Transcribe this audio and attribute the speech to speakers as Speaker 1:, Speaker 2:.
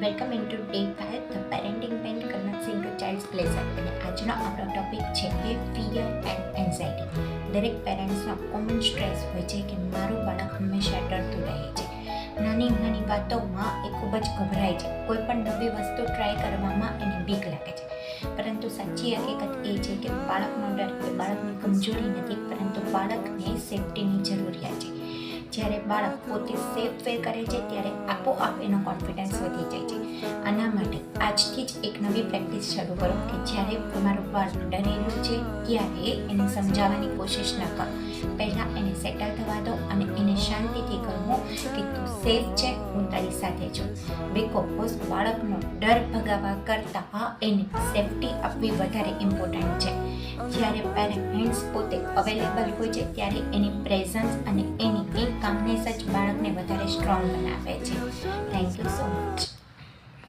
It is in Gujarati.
Speaker 1: Welcome in today 5 the parenting pen converts into child's pleasure. અને આજનો આપણો ટોપિક છે કે ફિયર એન્ડ એન્ઝાયટી. દરેક પેરેન્ટ્સનો કોમન સ્ટ્રેસ હોય છે કે મારું બાળક હંમેશા ડરતું રહે છે. નાની નાની વાતોમાં એ ખૂબ જ ગભરાય છે. કોઈ પણ નવી વસ્તુ ટ્રાય કરવામાં એને બીક લાગે છે. પરંતુ સાચી હકીકત એ છે કે બાળકનો ડર એ બાળકની કમજોરી નથી, પરંતુ બાળકને સેફટીની જરૂરિયાત છે. જ્યારે બાળક પોતે સેફ ફીલ કરે છે ત્યારે આપોઆપ એનો કોન્ફિડન્સ વધી જાય છે. આના માટે આજથી જ એક નવી પ્રેક્ટિસ શરૂ કરો કે જ્યારે તમારું બાળક ડરી રહ્યું છે ત્યારે એને સમજાવવાની કોશિશ ન કરો. પહેલાં એને સેટલ થવા દો અને એને શાંતિથી કહો કે તું સેફ છે, હું તારી સાથે છું. બીકોઝ બાળકનો ડર ભગાવવા કરતાં એની સેફટી આપવી વધારે ઇમ્પોર્ટન્ટ છે. જ્યારે પેરેન્ટ્સ પોતે અવેલેબલ હોય છે ત્યારે એની પ્રેઝન્સ અને એની કામનેસ જ બાળકને વધારે સ્ટ્રોંગ બનાવે છે. Thank you so much.